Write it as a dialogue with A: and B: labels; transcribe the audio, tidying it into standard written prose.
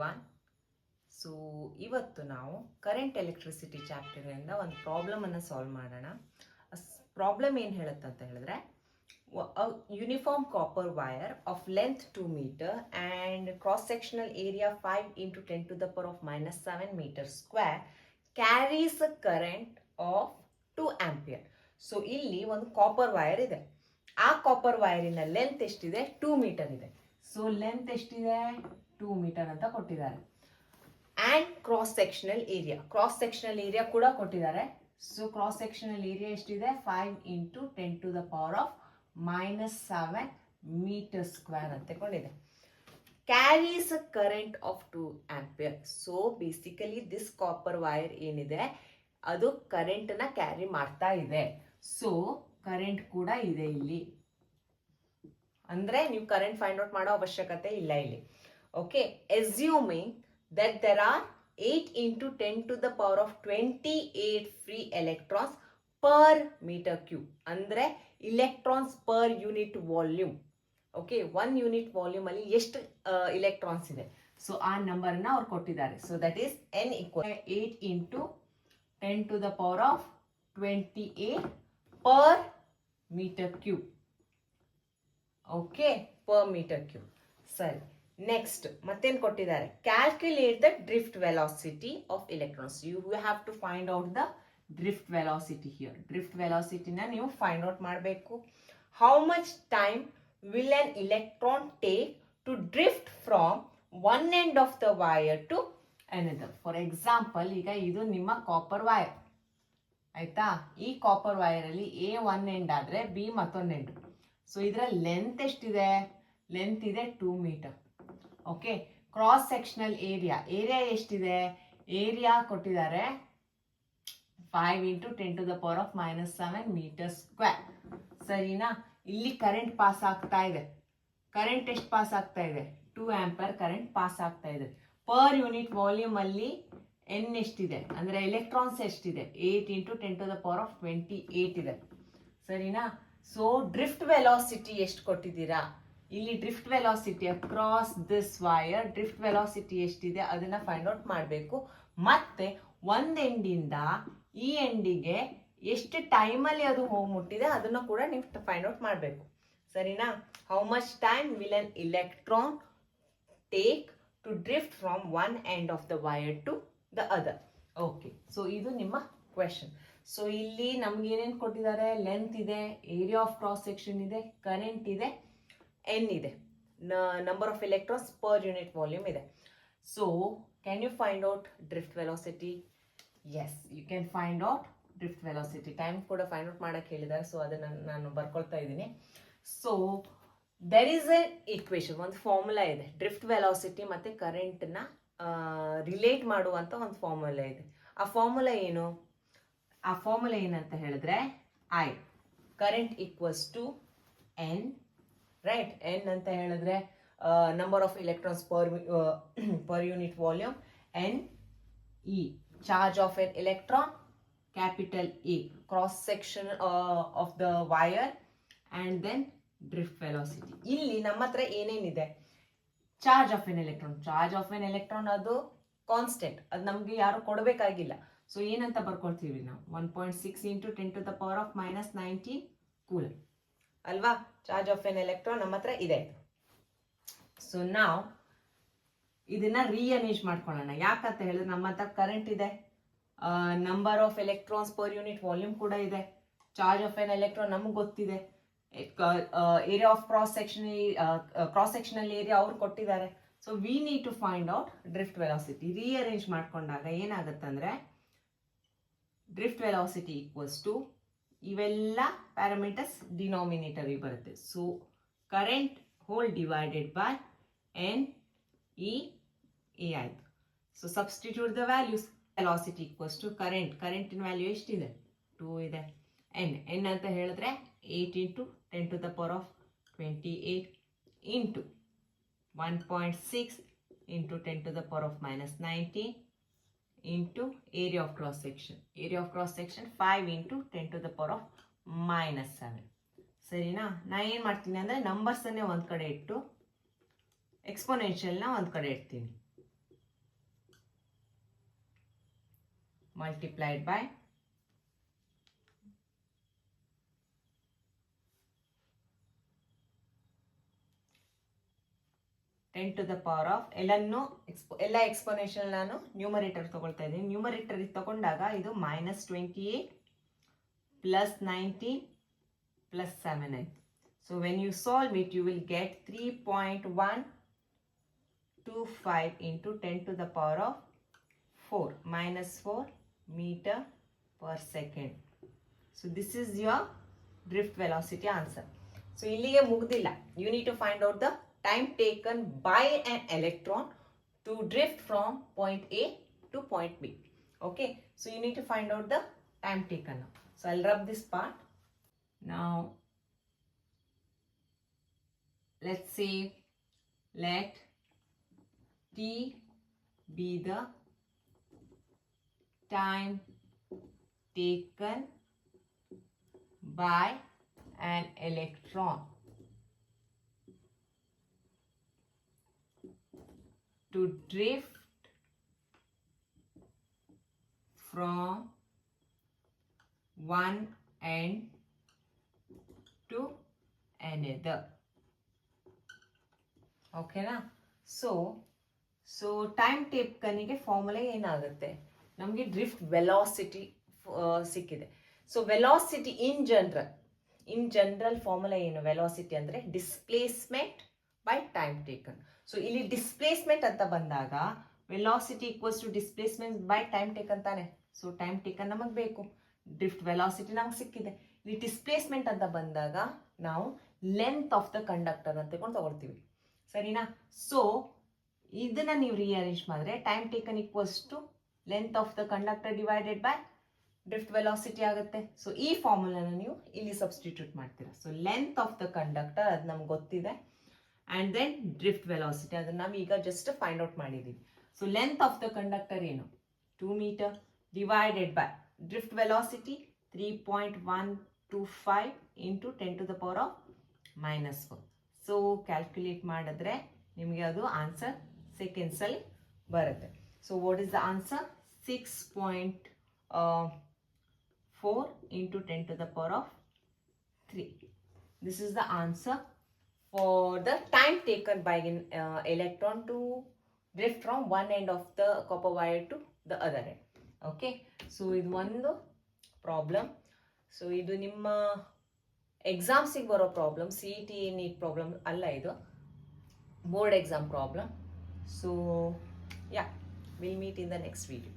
A: Everyone. So ಇವತ್ತು ನಾವು current electricity ಚಾಪ್ಟರ್ನಿಂದ ಒಂದು ಪ್ರಾಬ್ಲಮನ್ನು ಸಾಲ್ವ್ ಮಾಡೋಣ. ಪ್ರಾಬ್ಲಮ್ ಏನು ಹೇಳುತ್ತೆ ಅಂತ ಹೇಳಿದ್ರೆ, uniform copper wire of length 2 meter and cross sectional area 5 × 10⁻⁻7 meter square carries a current off 2 ampere. So ಇಲ್ಲಿ ಒಂದು ಕಾಪರ್ ವೈರ್ ಇದೆ. ಆ ಕಾಪರ್ ವೈರಿನ ಲೆಂತ್ ಎಷ್ಟಿದೆ? 2 meter ಇದೆ. ಸೊ ಲೆಂತ್ ಎಷ್ಟಿದೆ? 2 meter ಅಂತ ಕೊಟ್ಟಿದ್ದಾರೆ. ಆ್ಯಂಡ್ ಕ್ರಾಸ್ ಸೆಕ್ಷನಲ್ ಏರಿಯಾ ಕೂಡ ಕೊಟ್ಟಿದ್ದಾರೆ. ಸೊ ಕ್ರಾಸ್ ಸೆಕ್ಷನಲ್ ಏರಿಯಾ ಎಷ್ಟಿದೆ? 5 × 10⁻⁻7 meter square ಅಂತ ಕೊಂಡಿದೆ. Carries a current off 2 ampere. So basically this copper wire ಏನಿದೆ ಅದು ಕರೆಂಟ್ನ ಕ್ಯಾರಿ ಮಾಡ್ತಾ ಇದೆ. ಸೊ ಕರೆಂಟ್ ಕೂಡ ಇದೆ ಇಲ್ಲಿ. ಅಂದ್ರೆ ನೀವು ಕರೆಂಟ್ ಫೈಂಡ್ ಔಟ್ ಮಾಡೋ ಅವಶ್ಯಕತೆ ಇಲ್ಲ ಇಲ್ಲಿ. Okay, assuming that there are 8 × 10⁻28 free electrons per meter cube. ಅಂದ್ರೆ electrons per unit volume. Okay, 1 unit volume ಅಲ್ಲಿ ಎಷ್ಟು electrons ಇದೆ? ಸೊ ಆ ನಂಬರ್ನ ಅವ್ರು ಕೊಟ್ಟಿದ್ದಾರೆ. So that is n = 8 × 10⁻28 per meter cube. Okay, per meter cube. ಸರಿ, ನೆಕ್ಸ್ಟ್ ಮತ್ತೇನು ಕೊಟ್ಟಿದ್ದಾರೆ? Calculate the drift velocity of electrons. You have to find out the drift velocity here. Drift ವೆಲಾಸಿಟಿನ ನೀವು ಫೈಂಡ್ ಔಟ್ ಮಾಡಬೇಕು. How much time will an electron take to drift from one end of the wire to another. For example, ಈಗ ಇದು ನಿಮ್ಮ copper wire ಆಯ್ತಾ. ಈ copper wire ಅಲ್ಲಿ A one end ಆದ್ರೆ ಬಿ ಮತ್ತೊಂದು ಎಂಡ್. ಸೊ ಇದರ ಲೆಂತ್ ಎಷ್ಟಿದೆ? ಲೆಂತ್ ಇದೆ 2 meter. Okay, cross sectional area ಎಷ್ಟಿದೆ? ಏರಿಯಾ ಕೊಟ್ಟಿದ್ದಾರೆ 5 × 10⁻⁻7 meter square. ಸರಿನಾ? ಇಲ್ಲಿ ಕರೆಂಟ್ ಪಾಸ್ ಆಗ್ತಾ ಇದೆ. ಕರೆಂಟ್ ಎಷ್ಟು ಪಾಸ್ ಆಗ್ತಾ ಇದೆ? 2 ampere ಕರೆಂಟ್ ಪಾಸ್ ಆಗ್ತಾ ಇದೆ. ಪರ್ ಯೂನಿಟ್ ವಾಲ್ಯೂಮ್ ಅಲ್ಲಿ ಎನ್ ಎಷ್ಟಿದೆ ಅಂದ್ರೆ ಎಲೆಕ್ಟ್ರಾನ್ಸ್ ಎಷ್ಟಿದೆ? 8 × 10⁻28 ಇದೆ. ಸರಿನಾ? ಸೊ ಡ್ರಿಫ್ಟ್ ವೆಲಾಸಿಟಿ ಎಷ್ಟು ಕೊಟ್ಟಿದ್ದೀರಾ? ಇಲ್ಲಿ drift velocity across this wire drift velocity ಎಷ್ಟಿದೆ ಅದನ್ನ ಫೈಂಡ್ ಔಟ್ ಮಾಡಬೇಕು. ಮತ್ತೆ ಒಂದ್ ಎಂಡಿಂದ ಈ ಎಂಡಿಗೆ ಎಷ್ಟು ಟೈಮಲ್ಲಿ ಅದು ಹೋಗಿ ಮುಟ್ಟಿದೆ ಅದನ್ನ ಕೂಡ ನೀವು ಫೈಂಡ್ ಔಟ್ ಮಾಡಬೇಕು. ಸರಿನಾ? How much time will an electron take to drift from one end of the wire to the other. Okay, so ಇದು ನಿಮ್ಮ ಕ್ವೆಶನ್. ಸೊ ಇಲ್ಲಿ ನಮ್ಗೆ ಏನೇನು ಕೊಟ್ಟಿದ್ದಾರೆ? ಲೆಂತ್ ಇದೆ, ಏರಿಯಾ ಆಫ್ ಕ್ರಾಸ್ ಸೆಕ್ಷನ್ ಇದೆ, ಕರೆಂಟ್ ಇದೆ, ಎನ್ ಇದೆ, number of electrons per unit volume ಇದೆ. So can you find out drift velocity? Yes, you can find out drift velocity. Time ಕೂಡ ಫೈಂಡ್ ಔಟ್ ಮಾಡಕ್ಕೆ ಹೇಳಿದ್ದಾರೆ. ಸೊ ಅದನ್ನ ನಾನು ಬರ್ಕೊಳ್ತಾ ಇದ್ದೀನಿ. So there is a equation, ಒಂದು ಫಾರ್ಮುಲಾ ಇದೆ. ಡ್ರಿಫ್ಟ್ ವೆಲಾಸಿಟಿ ಮತ್ತೆ ಕರೆಂಟ್ನ ರಿಲೇಟ್ ಮಾಡುವಂತ ಒಂದು ಫಾರ್ಮುಲಾ ಇದೆ. ಆ ಫಾರ್ಮುಲಾ ಏನು? ಆ ಫಾರ್ಮುಲಾ ಏನಂತ ಹೇಳಿದ್ರೆ I current equals to n, right? N ಅಂತ ಹೇಳಿದ್ರೆ number of electrons per unit volume. N e charge of an electron, capital A cross section of the wire, and then drift velocity. ಇಲ್ಲಿ ನಮ್ಮ ಹತ್ರ ಏನೇನಿದೆ? Charge of an electron. Charge of an electron ಅದು constant, ಅದು ನಮ್ಗೆ ಯಾರು ಕೊಡಬೇಕಾಗಿಲ್ಲ. So ಏನಂತ ಬರ್ಕೊಳ್ತೀವಿ ನಾವು? 1.6 × 10⁻⁻19 ಕೂಲಮ್ ಅಲ್ವಾ? ಚಾರ್ಜ್ ಆಫ್ ಎನ್ ಎಲೆಕ್ಟ್ರಾನ್ ನಮ್ಮ ಹತ್ರ ಇದೆ. ಸೊ ನಾವು ಇದನ್ನ ರೀಅರೇಂಜ್ ಮಾಡ್ಕೊಳ್ಳೋಣ. ಯಾಕಂತ ಹೇಳಿದ್ರೆ ನಮ್ಮ ಹತ್ರ ಕರೆಂಟ್ ಇದೆ, number of electrons per unit volume ಕೂಡ ಇದೆ, ಚಾರ್ಜ್ ಆಫ್ ಎನ್ ಎಲೆಕ್ಟ್ರಾನ್ ನಮ್ಗೆ ಗೊತ್ತಿದೆ, area of cross sectional area ಅವ್ರು ಕೊಟ್ಟಿದ್ದಾರೆ. So we need to find out drift velocity. Rearrange ಮಾಡ್ಕೊಂಡಾಗ ಏನಾಗುತ್ತಂದ್ರೆ ಡ್ರಿಫ್ಟ್ ವೆಲಾಸಿಟಿ ಈಕ್ವಲ್ಸ್ ಟು ಇವೆಲ್ಲ ಪ್ಯಾರಾಮೀಟರ್ಸ್ ಡಿನಾಮಿನೇಟರ್ ಬರುತ್ತೆ. So current whole divided by n e A ಆಯ್ತು. So substitute the values. Velocity equals to ಕರೆಂಟಿನ value ಎಷ್ಟಿದೆ? 2 ಇದೆ. N ಅಂತ ಹೇಳಿದ್ರೆ 8 × 10⁻28 into 1.6 × 10⁻⁻19 into area of cross section. Area of cross section 5 into 10⁻⁻7. ಸರಿನಾ? ನಾ ಏನು ಮಾಡ್ತೀನಿ ಅಂದರೆ ನಂಬರ್ಸನ್ನೇ ಒಂದು ಕಡೆ ಇಟ್ಟು ಎಕ್ಸ್ಪೋನೆನ್ಷಿಯಲ್ನ ಒಂದು ಕಡೆ ಇಡ್ತೀನಿ. multiplied by 10 to the power of ಎಲ್ಲ ಎಕ್ಸ್ಪೋನೆನ್ಷಿಯಲ್ ನಾನು ನ್ಯೂಮರೇಟರ್ ತಗೊಳ್ತಾ ಇದ್ದೀನಿ. ನ್ಯೂಮರೇಟರ್ ತಗೊಂಡಾಗ ಇದು -28 plus 19 plus 7 ಆಯ್ತು. So when you solve it, you will get 3.125 into 10 to the power of 4 -4 meter per second. So this is your drift velocity answer. So ಇಲ್ಲಿಗೆ ಮುಗ್ದಿಲ್ಲ. You need to find out the time taken by an electron to drift from point A to point B. Okay, so you need to find out the time taken now. So I'll rub this part. Now let's say let T be the time taken by an electron to drift from one end to another. ಓಕೆನಾ? So time ಟೇಕನ್ನಿಗೆ formula ಏನಾಗುತ್ತೆ, ನಮಗೆ drift velocity ಸಿಕ್ಕಿದೆ. So velocity in general formula ಏನು? Velocity ಅಂದರೆ displacement by time taken. So ಇಲ್ಲಿ displacement ಅಂತ ಬಂದಾಗ velocity equals to displacement by time taken ತಾನೆ. ಸೊ ಟೈಮ್ ಟೇಕನ್ ನಮಗೆ ಬೇಕು, ಡ್ರಿಫ್ಟ್ ವೆಲಾಸಿಟಿ ನಮಗೆ ಸಿಕ್ಕಿದೆ. ಇಲ್ಲಿ ಡಿಸ್ಪ್ಲೇಸ್ಮೆಂಟ್ ಅಂತ ಬಂದಾಗ ನಾವು ಲೆಂತ್ ಆಫ್ ದ ಕಂಡಕ್ಟರ್ ಅಂತ ತಗೊಳ್ತೀವಿ, ಸರಿನಾ? ಸೊ ಇದನ್ನ ನೀವು ರಿಅರೇಂಜ್ ಮಾಡಿದ್ರೆ time taken equals to length of the conductor divided by drift velocity ಆಗುತ್ತೆ. ಸೊ ಈ ಫಾರ್ಮುಲಾನ ನೀವು ಇಲ್ಲಿ ಸಬ್ಸ್ಟಿಟ್ಯೂಟ್ ಮಾಡ್ತೀರಾ. So length of the conductor ಅದು ನಮ್ಗೆ ಗೊತ್ತಿದೆ, ಆ್ಯಂಡ್ ದೆನ್ ಡ್ರಿಫ್ಟ್ ವೆಲಾಸಿಟಿ ಅದನ್ನು ನಾವು ಈಗ ಜಸ್ಟ್ ಫೈಂಡ್ ಔಟ್ ಮಾಡಿದ್ದೀವಿ. So length of the conductor ಏನು? 2 metre divided by drift velocity 3.125 into 10 to the power of -4. So calculate ಮಾಡಿದ್ರೆ ನಿಮಗೆ ಅದು ಆನ್ಸರ್ ಸೆಕೆಂಡ್ಸಲ್ಲಿ ಬರುತ್ತೆ. So what is the answer? 6.4 into 10 to the power of 3. This is the answer for the time taken by an electron to drift from one end of the copper wire to the other end. Okay, so ಇದು ಒಂದು problem. So ಇದು ನಿಮ್ಮ ಎಕ್ಸಾಮ್ಸಿಗೆ ಬರೋ problem, CET neat problem ಅಲ್ಲ, ಇದು board exam problem. So yeah, will meet in the next video.